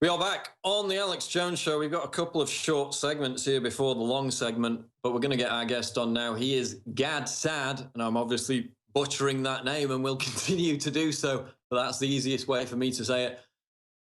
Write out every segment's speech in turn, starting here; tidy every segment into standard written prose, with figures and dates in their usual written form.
We are back on the Alex Jones Show. We've got a couple of short segments here before the long segment, but we're going to get our guest on now. He is Gad Saad, and I'm obviously butchering that name and will continue to do so, but that's the easiest way for me to say it.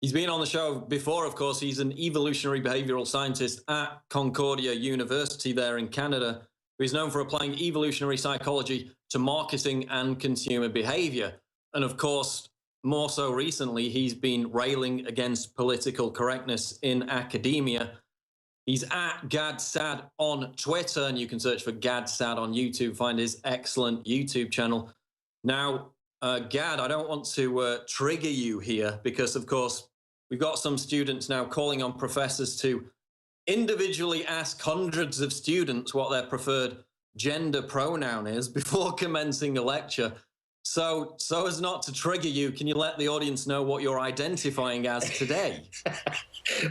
He's been on the show before, of course. He's an evolutionary behavioral scientist at Concordia University there in Canada. He's known for applying evolutionary psychology to marketing and consumer behavior. And of course, more so recently, he's been railing against political correctness in academia. He's at Gad Saad on Twitter, and you can search for Gad Saad on YouTube, find his excellent YouTube channel. Now, Gad, I don't want to trigger you here because, of course, we've got some students now calling on professors to individually ask hundreds of students what their preferred gender pronoun is before commencing a lecture. So as not to trigger you, can you let the audience know what you're identifying as today?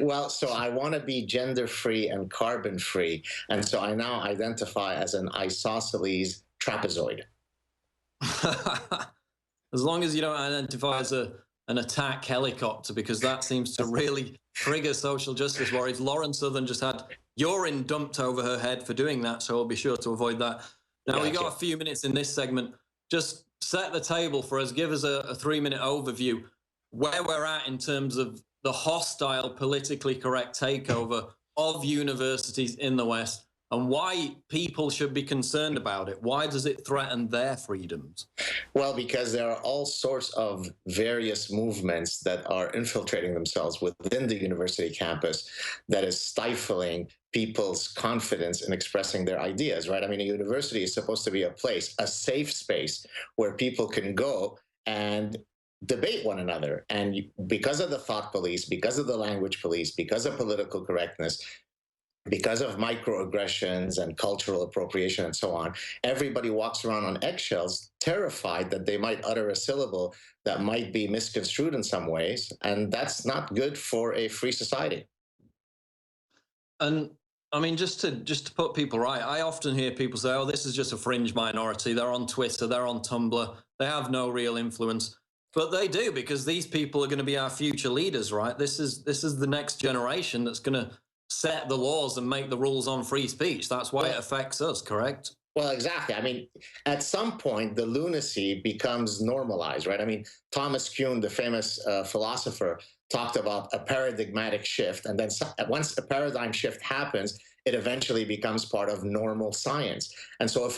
Well, so I want to be gender-free and carbon-free, and so I now identify as an isosceles trapezoid. As long as you don't identify as an attack helicopter, because that seems to really trigger social justice warriors. Lauren Southern just had urine dumped over her head for doing that, so we'll be sure to avoid that. Now, we got a few minutes in this segment. Just set the table for us. Give us a 3-minute overview where we're at in terms of the hostile, politically correct takeover of universities in the West and why people should be concerned about it. Why does it threaten their freedoms? Well, because there are all sorts of various movements that are infiltrating themselves within the university campus that is stifling people's confidence in expressing their ideas, right? I mean, a university is supposed to be a place, a safe space where people can go and debate one another. And because of the thought police, because of the language police, because of political correctness, because of microaggressions and cultural appropriation and so on, everybody walks around on eggshells, terrified that they might utter a syllable that might be misconstrued in some ways. And that's not good for a free society. And I mean, just to put people right, I often hear people say, oh, this is just a fringe minority. They're on Twitter, they're on Tumblr. They have no real influence. But they do, because these people are going to be our future leaders, right? This is the next generation that's going to set the laws and make the rules on free speech. That's why it affects us, correct? Well, exactly. I mean, at some point, the lunacy becomes normalized, right? I mean, Thomas Kuhn, the famous philosopher, talked about a paradigmatic shift. And then once a paradigm shift happens, it eventually becomes part of normal science. And so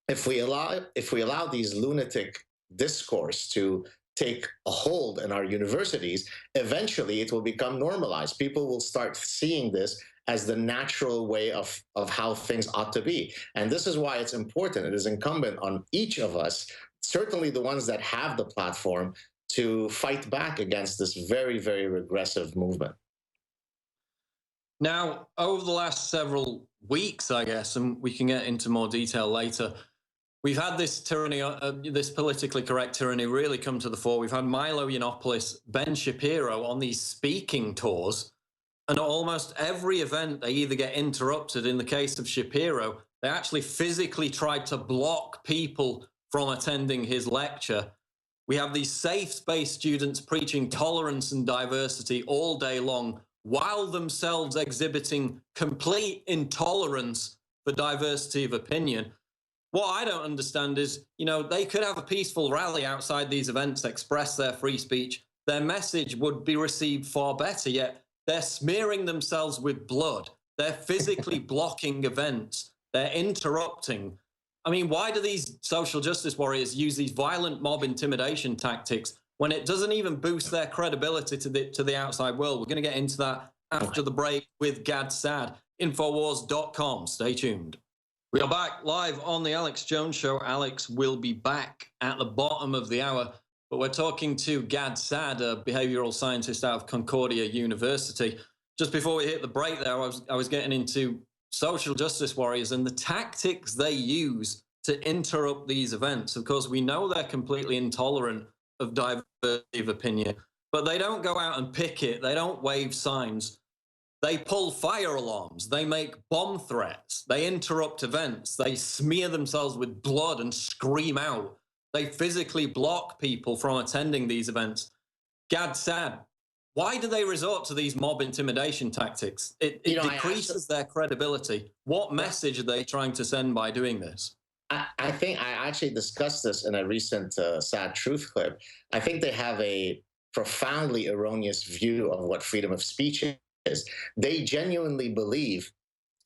if we allow these lunatic discourse to take a hold in our universities, eventually it will become normalized. People will start seeing this as the natural way of how things ought to be. And this is why it's important. It is incumbent on each of us, certainly the ones that have the platform, to fight back against this very, very regressive movement. Now, over the last several weeks, I guess, and we can get into more detail later, we've had this tyranny, this politically correct tyranny really come to the fore. We've had Milo Yiannopoulos, Ben Shapiro on these speaking tours, and almost every event they either get interrupted. In the case of Shapiro, they actually physically tried to block people from attending his lecture. We have these safe space students preaching tolerance and diversity all day long, while themselves exhibiting complete intolerance for diversity of opinion. What I don't understand is, they could have a peaceful rally outside these events, express their free speech. Their message would be received far better, yet they're smearing themselves with blood. They're physically blocking events. They're interrupting. I mean, why do these social justice warriors use these violent mob intimidation tactics when it doesn't even boost their credibility to the outside world? We're going to get into that after the break with Gad Saad. Infowars.com. Stay tuned. We are back live on the Alex Jones Show. Alex will be back at the bottom of the hour, but we're talking to Gad Saad, a behavioral scientist out of Concordia University. Just before we hit the break there, I was getting into social justice warriors and the tactics they use to interrupt these events. Of course, we know they're completely intolerant of diversity of opinion, but they don't go out and picket. They don't wave signs. They pull fire alarms. They make bomb threats. They interrupt events. They smear themselves with blood and scream out. They physically block people from attending these events. Gad Saad, why do they resort to these mob intimidation tactics? It decreases their credibility. What message are they trying to send by doing this? I think I actually discussed this in a recent Sad Truth clip. I think they have a profoundly erroneous view of what freedom of speech is. They genuinely believe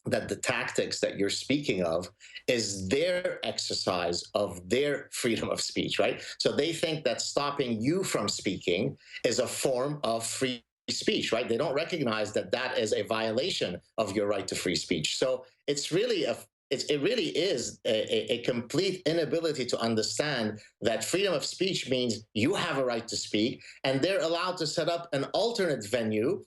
that the tactics that you're speaking of is their exercise of their freedom of speech, right? So they think that stopping you from speaking is a form of free speech, right? They don't recognize that that is a violation of your right to free speech. So it's really it really is a complete inability to understand that freedom of speech means you have a right to speak, and they're allowed to set up an alternate venue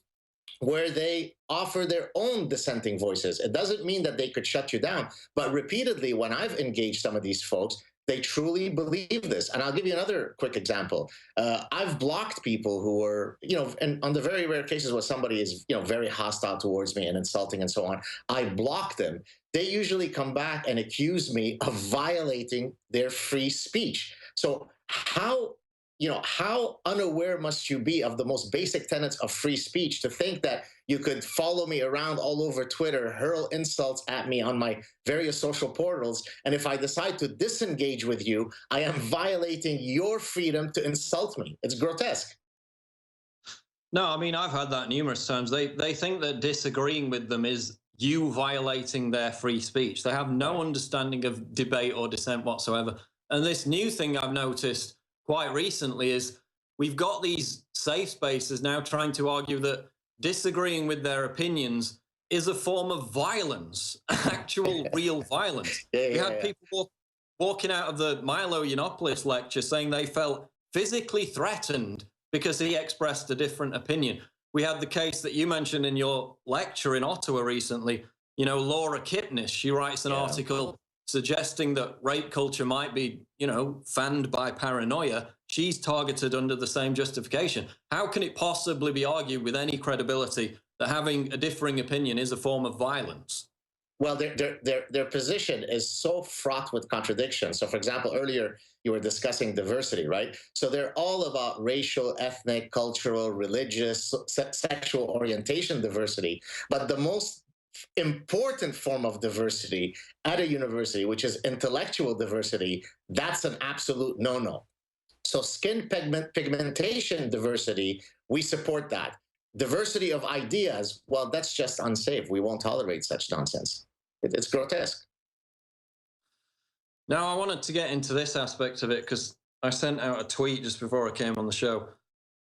where they offer their own dissenting voices. It doesn't mean that they could shut you down, but repeatedly, when I've engaged some of these folks, they truly believe this. And I'll give you another quick example. I've blocked people who were, and on the very rare cases where somebody is, very hostile towards me and insulting and so on, I block them. They usually come back and accuse me of violating their free speech. So how unaware must you be of the most basic tenets of free speech to think that you could follow me around all over Twitter, hurl insults at me on my various social portals, and if I decide to disengage with you, I am violating your freedom to insult me? It's grotesque. No, I mean, I've had that numerous times. They think that disagreeing with them is you violating their free speech. They have no understanding of debate or dissent whatsoever. And this new thing I've noticed quite recently is we've got these safe spaces now trying to argue that disagreeing with their opinions is a form of violence, actual real violence. We had people walking out of the Milo Yiannopoulos lecture saying they felt physically threatened because he expressed a different opinion. We had the case that you mentioned in your lecture in Ottawa recently, Laura Kipnis. She writes an article suggesting that rape culture might be, fanned by paranoia. She's targeted under the same justification. How can it possibly be argued with any credibility that having a differing opinion is a form of violence? Well, their position is so fraught with contradictions. So, for example, earlier you were discussing diversity, right? So they're all about racial, ethnic, cultural, religious, sexual orientation diversity. But the most important form of diversity at a university, which is intellectual diversity, that's an absolute no-no. So skin pigmentation diversity, we support that. Diversity of ideas, well, that's just unsafe. We won't tolerate such nonsense. It's grotesque. Now, I wanted to get into this aspect of it because I sent out a tweet just before I came on the show.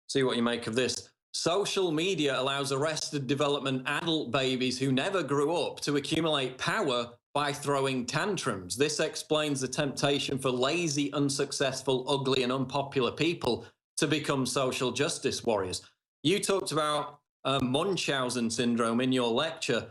See what you make of this. Social media allows arrested development adult babies who never grew up to accumulate power by throwing tantrums. This explains the temptation for lazy, unsuccessful, ugly, and unpopular people to become social justice warriors. You talked about Munchausen syndrome in your lecture.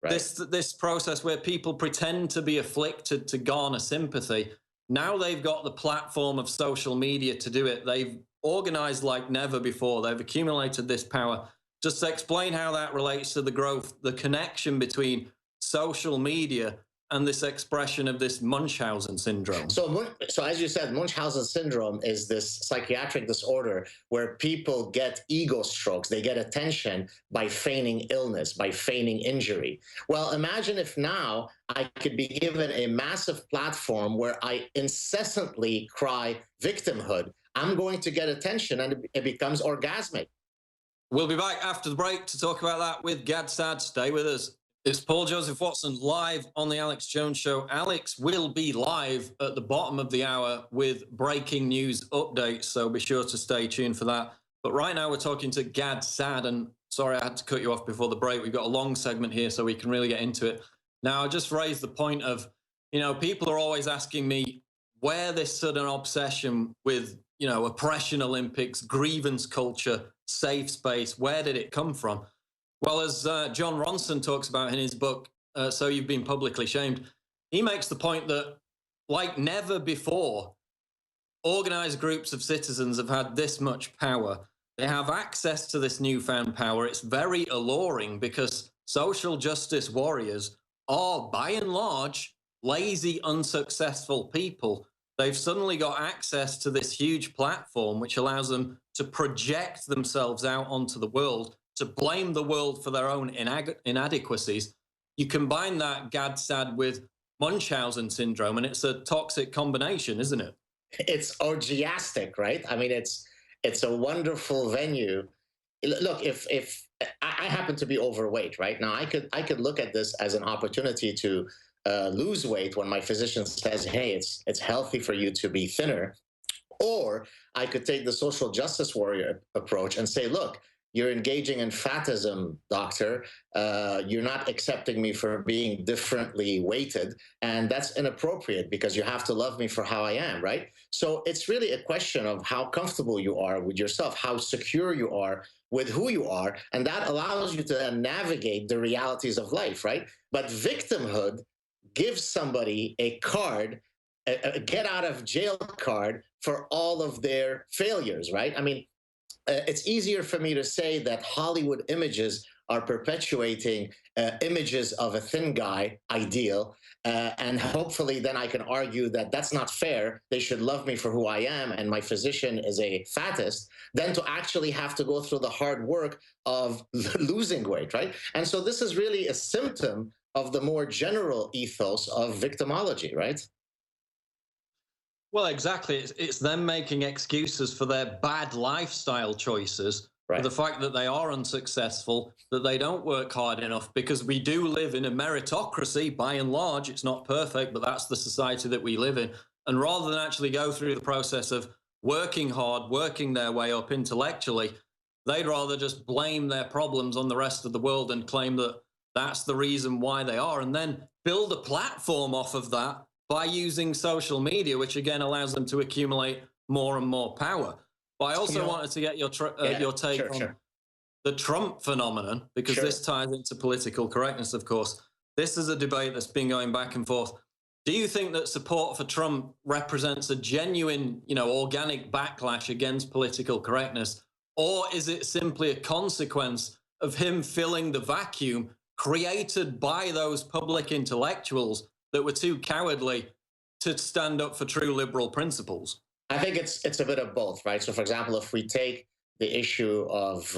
Right. This process where people pretend to be afflicted to garner sympathy. Now they've got the platform of social media to do it. They've organized like never before. They've accumulated this power. Just to explain how that relates to the growth, the connection between social media and this expression of this Munchausen syndrome. So as you said, Munchausen syndrome is this psychiatric disorder where people get ego strokes. They get attention by feigning illness, by feigning injury. Well, imagine if now I could be given a massive platform where I incessantly cry victimhood. I'm going to get attention and it becomes orgasmic. We'll be back after the break to talk about that with Gad Saad. Stay with us. It's Paul Joseph Watson live on the Alex Jones Show. Alex will be live at the bottom of the hour with breaking news updates, so be sure to stay tuned for that. But right now we're talking to Gad Saad, and sorry I had to cut you off before the break. We've got a long segment here so we can really get into it. Now, I just raised the point of, people are always asking me where this sudden obsession with, oppression Olympics, grievance culture, safe space, where did it come from? Well, as John Ronson talks about in his book, So You've Been Publicly Shamed, he makes the point that, like never before, organized groups of citizens have had this much power. They have access to this newfound power. It's very alluring because social justice warriors are, by and large, lazy, unsuccessful people they've suddenly got access to this huge platform, which allows them to project themselves out onto the world, to blame the world for their own inadequacies. You combine that GAD-SAD with Munchausen syndrome, and it's a toxic combination, isn't it? It's orgiastic, right? I mean, it's a wonderful venue. Look, if I happen to be overweight right now, I could look at this as an opportunity to lose weight when my physician says, "Hey, it's healthy for you to be thinner." Or I could take the social justice warrior approach and say, "Look, you're engaging in fatism, doctor. You're not accepting me for being differently weighted, and that's inappropriate because you have to love me for how I am," right? So it's really a question of how comfortable you are with yourself, how secure you are with who you are, and that allows you to navigate the realities of life, right? But victimhood gives somebody a card, a get out of jail card for all of their failures, right? I mean, it's easier for me to say that Hollywood images are perpetuating images of a thin guy ideal. And hopefully then I can argue that that's not fair. They should love me for who I am, and my physician is a fattest, than to actually have to go through the hard work of losing weight, right? And so this is really a symptom of the more general ethos of victimology, right? Well, exactly. It's them making excuses for their bad lifestyle choices, for Right. the fact that they are unsuccessful, that they don't work hard enough, because we do live in a meritocracy by and large. It's not perfect, but that's the society that we live in. And rather than actually go through the process of working hard, working their way up intellectually, they'd rather just blame their problems on the rest of the world and claim that that's the reason why they are, and then build a platform off of that by using social media, which again allows them to accumulate more and more power. But I also wanted to get your take on the Trump phenomenon, because this ties into political correctness, of course. This is a debate that's been going back and forth. Do you think that support for Trump represents a genuine, organic backlash against political correctness, or is it simply a consequence of him filling the vacuum created by those public intellectuals that were too cowardly to stand up for true liberal principles? I think it's a bit of both, right? So, for example, if we take the issue of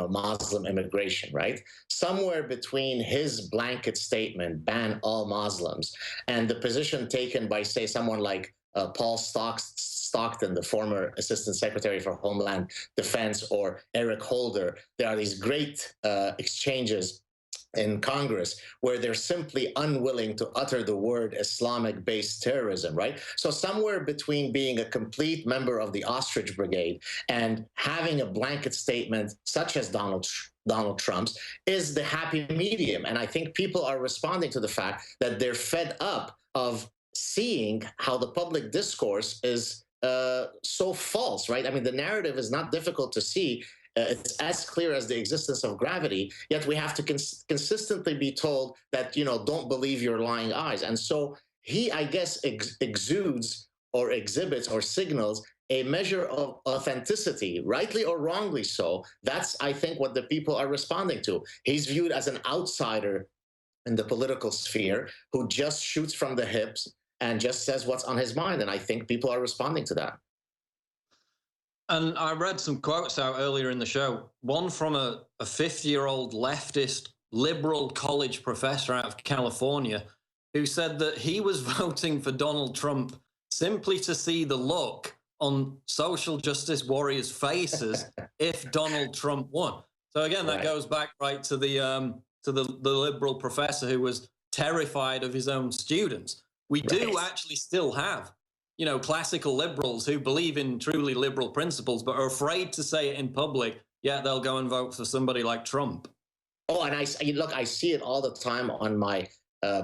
Muslim immigration, right? Somewhere between his blanket statement, ban all Muslims, and the position taken by, say, someone like Paul Stockton, the former Assistant Secretary for Homeland Defense, or Eric Holder, there are these great exchanges in Congress where they're simply unwilling to utter the word Islamic-based terrorism, right? So somewhere between being a complete member of the Ostrich Brigade and having a blanket statement such as Donald Trump's is the happy medium. And I think people are responding to the fact that they're fed up of seeing how the public discourse is so false, right? I mean, the narrative is not difficult to see. It's as clear as the existence of gravity, yet we have to consistently be told that, don't believe your lying eyes. And so he, I guess, exudes or exhibits or signals a measure of authenticity, rightly or wrongly so. That's, I think, what the people are responding to. He's viewed as an outsider in the political sphere who just shoots from the hips and just says what's on his mind. And I think people are responding to that. And I read some quotes out earlier in the show, one from a 50-year-old leftist liberal college professor out of California, who said that he was voting for Donald Trump simply to see the look on social justice warriors' faces if Donald Trump won. So again, that goes back right to the liberal professor who was terrified of his own students. We do actually still have, classical liberals who believe in truly liberal principles, but are afraid to say it in public, yet they'll go and vote for somebody like Trump. Oh, and I see it all the time on my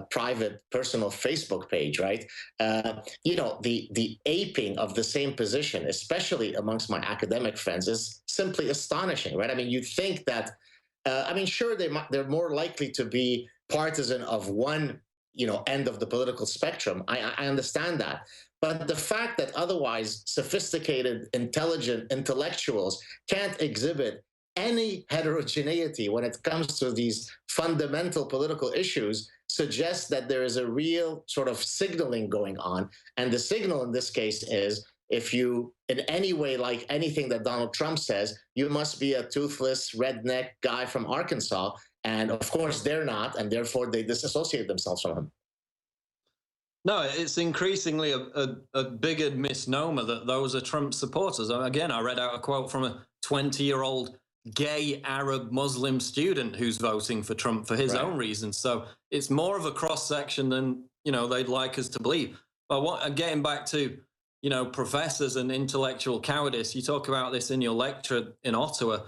private personal Facebook page, right? The aping of the same position, especially amongst my academic friends, is simply astonishing, right? I mean, you'd think that, sure, they're more likely to be partisan of one, end of the political spectrum. I understand that. But the fact that otherwise sophisticated, intelligent intellectuals can't exhibit any heterogeneity when it comes to these fundamental political issues suggests that there is a real sort of signaling going on. And the signal in this case is, if you in any way like anything that Donald Trump says, you must be a toothless redneck guy from Arkansas. And of course they're not, and therefore they disassociate themselves from him. No, it's increasingly a bigger misnomer that those are Trump supporters. Again, I read out a quote from a 20-year-old gay Arab Muslim student who's voting for Trump for his own reasons. So it's more of a cross-section than, they'd like us to believe. But getting back to, professors and intellectual cowardice, you talk about this in your lecture in Ottawa.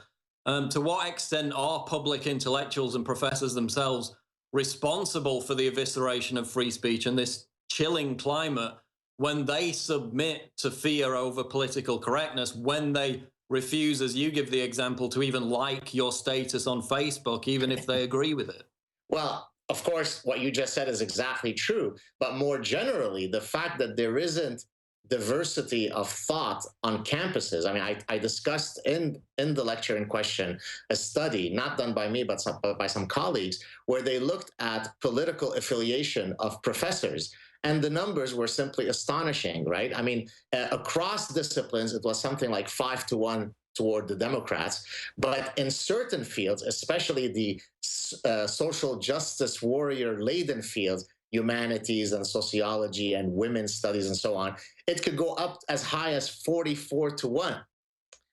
To what extent are public intellectuals and professors themselves responsible for the evisceration of free speech and this chilling climate when they submit to fear over political correctness, when they refuse, as you give the example, to even like your status on Facebook, even if they agree with it? Well, of course, what you just said is exactly true. But more generally, the fact that there isn't diversity of thought on campuses. I mean, I discussed in the lecture in question a study, not done by me, but by some colleagues, where they looked at political affiliation of professors. And the numbers were simply astonishing, right? I mean, across disciplines, it was something like 5-1 toward the Democrats. But in certain fields, especially the social justice warrior-laden fields, humanities and sociology and women's studies and so on, it could go up as high as 44-1.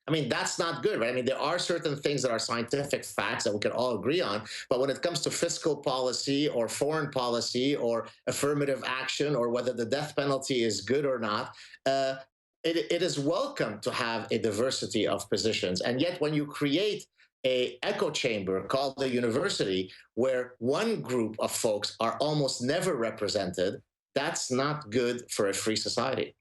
I mean, that's not good, right? I mean, there are certain things that are scientific facts that we can all agree on, but when it comes to fiscal policy or foreign policy or affirmative action or whether the death penalty is good or not, it is welcome to have a diversity of positions. And yet when you create an echo chamber called the university, where one group of folks are almost never represented, that's not good for a free society.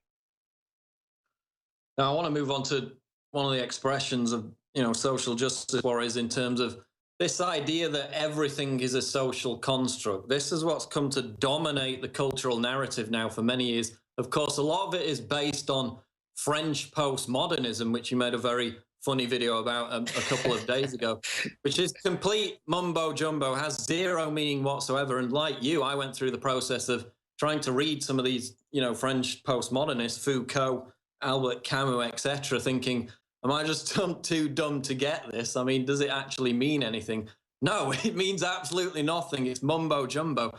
Now, I want to move on to one of the expressions of, social justice warriors in terms of this idea that everything is a social construct. This is what's come to dominate the cultural narrative now for many years. Of course, a lot of it is based on French postmodernism, which you made a very funny video about a couple of days ago, which is complete mumbo jumbo, has zero meaning whatsoever. And like you, I went through the process of trying to read some of these, French postmodernists, Foucault, Albert Camus, etc., thinking, am I just too dumb to get this? I mean, does it actually mean anything? No, it means absolutely nothing. It's mumbo jumbo.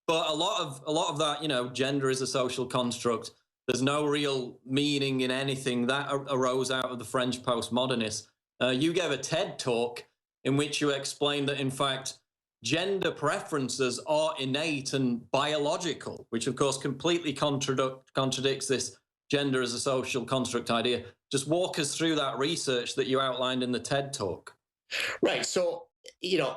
But a lot of that, gender is a social construct. There's no real meaning in anything. That arose out of the French postmodernists. You gave a TED talk in which you explained that, in fact, gender preferences are innate and biological, which, of course, completely contradicts this gender as a social construct idea. Just walk us through that research that you outlined in the TED talk. Right. So,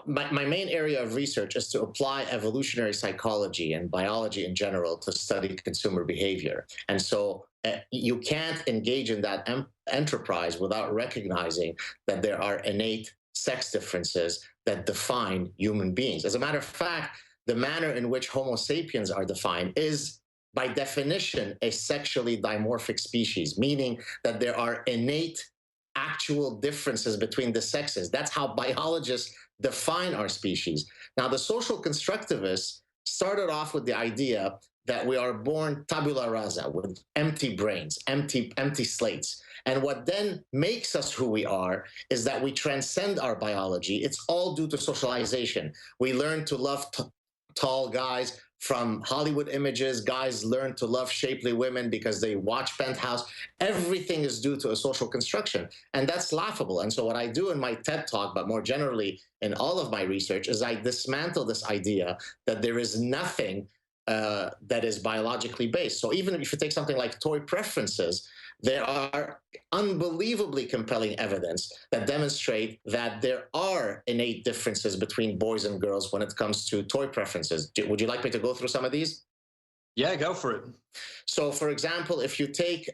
my main area of research is to apply evolutionary psychology and biology in general to study consumer behavior. And so you can't engage in that enterprise without recognizing that there are innate sex differences that define human beings. As a matter of fact, the manner in which Homo sapiens are defined is, by definition, a sexually dimorphic species, meaning that there are innate actual differences between the sexes. That's how biologists define our species. Now, the social constructivists started off with the idea that we are born tabula rasa, with empty brains, empty slates. And what then makes us who we are is that we transcend our biology. It's all due to socialization. We learn to love tall guys from Hollywood images. Guys learn to love shapely women because they watch Penthouse. Everything is due to a social construction, and that's laughable. And so what I do in my TED Talk, but more generally in all of my research, is I dismantle this idea that there is nothing that is biologically based. So even if you take something like toy preferences, there are unbelievably compelling evidence that demonstrate that there are innate differences between boys and girls when it comes to toy preferences. Would you like me to go through some of these? Yeah, go for it. So, for example, if you take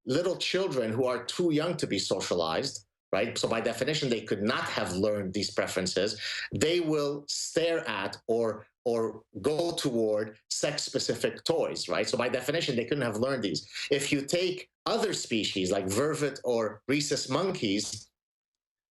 little children who are too young to be socialized, right? So by definition, they could not have learned these preferences. They will stare at or go toward sex-specific toys, right? So by definition, they couldn't have learned these. If you take other species like vervet or rhesus monkeys,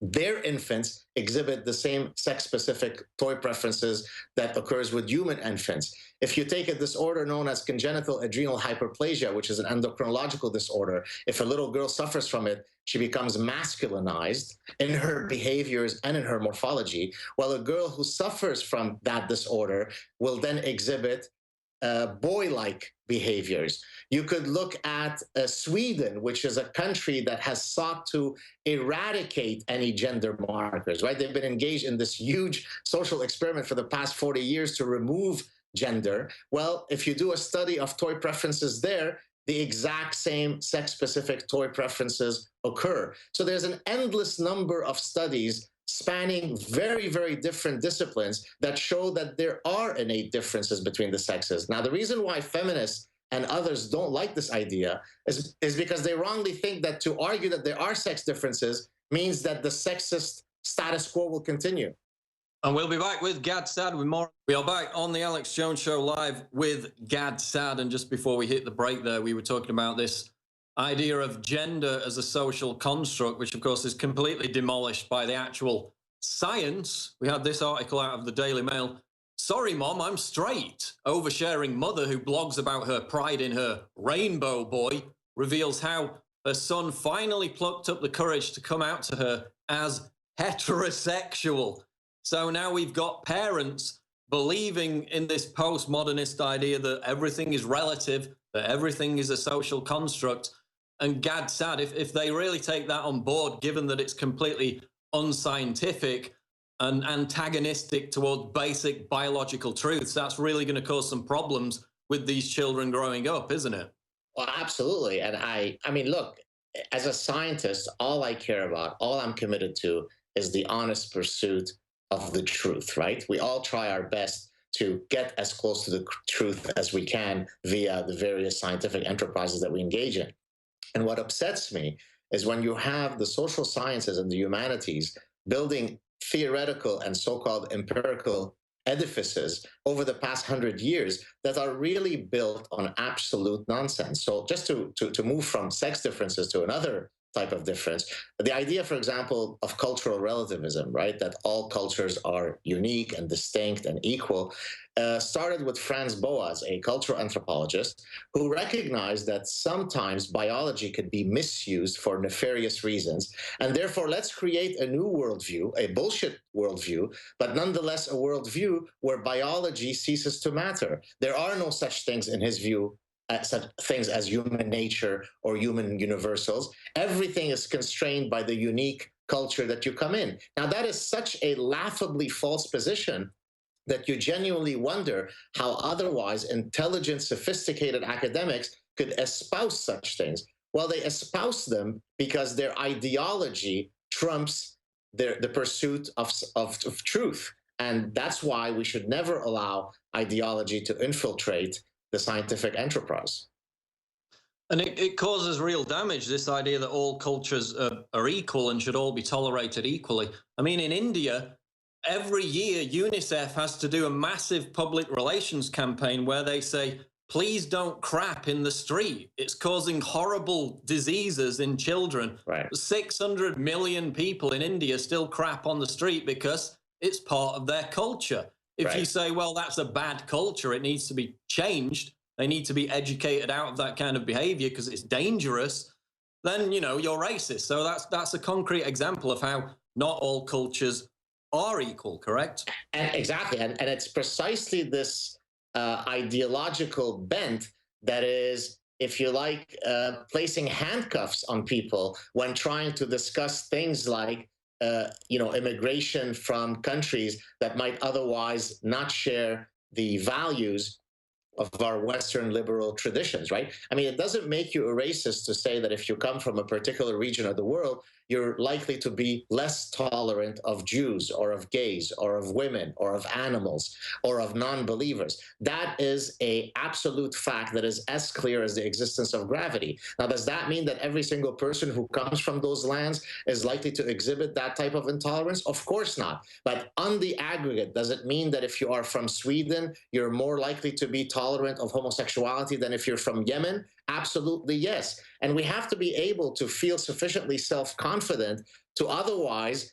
their infants exhibit the same sex-specific toy preferences that occurs with human infants. If you take a disorder known as congenital adrenal hyperplasia, which is an endocrinological disorder, if a little girl suffers from it, she becomes masculinized in her behaviors and in her morphology, while a girl who suffers from that disorder will then exhibit boy-like behaviors. You could look at Sweden, which is a country that has sought to eradicate any gender markers, right? They've been engaged in this huge social experiment for the past 40 years to remove gender. Well, if you do a study of toy preferences there, the exact same sex-specific toy preferences occur. So there's an endless number of studies spanning very, very different disciplines that show that there are innate differences between the sexes. Now, the reason why feminists and others don't like this idea is because they wrongly think that to argue that there are sex differences means that the sexist status quo will continue. And we'll be back with Gad Saad with more. We are back on the Alex Jones Show live with Gad Saad. And just before we hit the break there, we were talking about this idea of gender as a social construct, which of course is completely demolished by the actual science. We had this article out of the Daily Mail. Sorry, Mom, I'm straight. Oversharing mother who blogs about her pride in her rainbow boy reveals how her son finally plucked up the courage to come out to her as heterosexual. So now we've got parents believing in this postmodernist idea that everything is relative, that everything is a social construct. And Gad Saad, if they really take that on board, given that it's completely unscientific and antagonistic towards basic biological truths, that's really going to cause some problems with these children growing up, isn't it? Well, absolutely. And I mean, look, as a scientist, all I care about, all I'm committed to is the honest pursuit of the truth, right? We all try our best to get as close to the truth as we can via the various scientific enterprises that we engage in. And what upsets me is when you have the social sciences and the humanities building theoretical and so-called empirical edifices over the past 100 years that are really built on absolute nonsense. So just to move from sex differences to another type of difference, the idea, for example, of cultural relativism, right, that all cultures are unique and distinct and equal, started with Franz Boas, a cultural anthropologist, who recognized that sometimes biology could be misused for nefarious reasons, and therefore let's create a new worldview, a bullshit worldview, but nonetheless a worldview where biology ceases to matter. There are no such things, in his view, such things as human nature or human universals. Everything is constrained by the unique culture that you come in. Now, that is such a laughably false position that you genuinely wonder how otherwise intelligent, sophisticated academics could espouse such things. Well, they espouse them because their ideology trumps the pursuit of truth. And that's why we should never allow ideology to infiltrate the scientific enterprise. And it causes real damage, this idea that all cultures are equal and should all be tolerated equally. I mean, in India, every year UNICEF has to do a massive public relations campaign where they say, please don't crap in the street. It's causing horrible diseases in children. Right. 600 million people in India still crap on the street because it's part of their culture. If you say, well, that's a bad culture, it needs to be changed, they need to be educated out of that kind of behavior because it's dangerous, then, you know, you're racist. So that's a concrete example of how not all cultures are equal, correct? And exactly. And it's precisely this ideological bent that is, if you like, placing handcuffs on people when trying to discuss things like immigration from countries that might otherwise not share the values of our Western liberal traditions, right? I mean, it doesn't make you a racist to say that if you come from a particular region of the world, you're likely to be less tolerant of Jews or of gays or of women or of animals or of non-believers. That is an absolute fact that is as clear as the existence of gravity. Now, does that mean that every single person who comes from those lands is likely to exhibit that type of intolerance? Of course not. But on the aggregate, does it mean that if you are from Sweden, you're more likely to be tolerant of homosexuality than if you're from Yemen? Absolutely, yes. And we have to be able to feel sufficiently self-confident confident to otherwise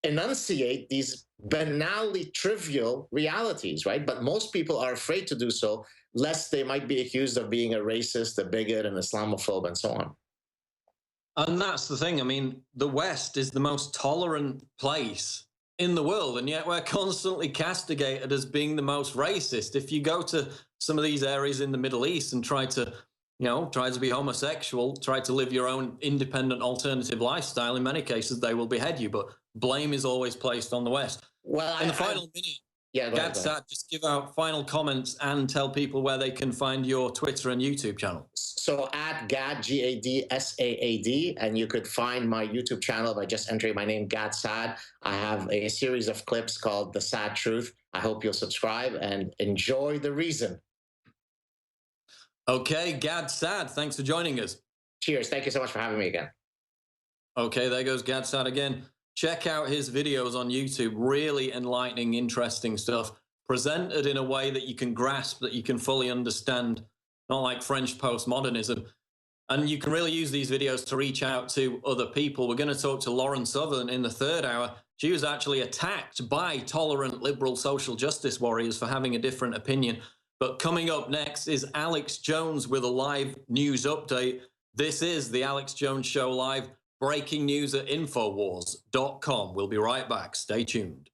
enunciate these banally trivial realities, right? But most people are afraid to do so, lest they might be accused of being a racist, a bigot, an Islamophobe, and so on. And that's the thing. I mean, the West is the most tolerant place in the world, and yet we're constantly castigated as being the most racist. If you go to some of these areas in the Middle East and try to be homosexual, try to live your own independent alternative lifestyle, in many cases, they will behead you. But blame is always placed on the West. Well, in the final minute, yeah, Gad Saad, just give out final comments and tell people where they can find your Twitter and YouTube channel. So at Gad, G-A-D-S-A-A-D, and you could find my YouTube channel by just entering my name, Gad Saad. I have a series of clips called The Sad Truth. I hope you'll subscribe and enjoy the reason. Okay, Gad Saad, thanks for joining us. Cheers. Thank you so much for having me again. Okay, there goes Gad Saad again. Check out his videos on YouTube. Really enlightening, interesting stuff. Presented in a way that you can grasp, that you can fully understand. Not like French postmodernism. And you can really use these videos to reach out to other people. We're going to talk to Lauren Southern in the third hour. She was actually attacked by tolerant liberal social justice warriors for having a different opinion. But coming up next is Alex Jones with a live news update. This is the Alex Jones Show Live. Breaking news at Infowars.com. We'll be right back. Stay tuned.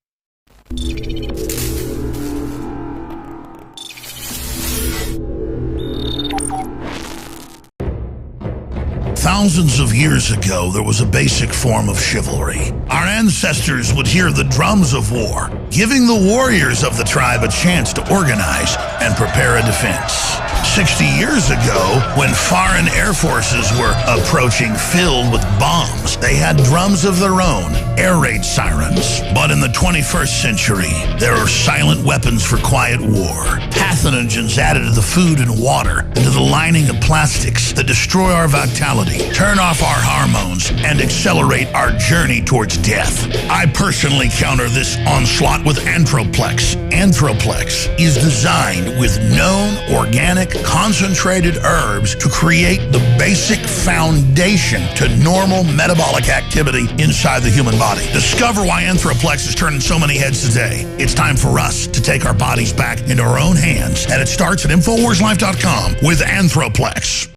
Thousands of years ago, there was a basic form of chivalry. Our ancestors would hear the drums of war, giving the warriors of the tribe a chance to organize and prepare a defense. 60 years ago, when foreign air forces were approaching filled with bombs, they had drums of their own, air raid sirens. But in the 21st century, there are silent weapons for quiet war. Pathogens added to the food and water, and to the lining of plastics that destroy our vitality, turn off our hormones, and accelerate our journey towards death. I personally counter this onslaught with Anthroplex. Anthroplex is designed with known organic concentrated herbs to create the basic foundation to normal metabolic activity inside the human body. Discover why Anthroplex is turning so many heads today. It's time for us to take our bodies back into our own hands, and it starts at InfoWarsLife.com with Anthroplex.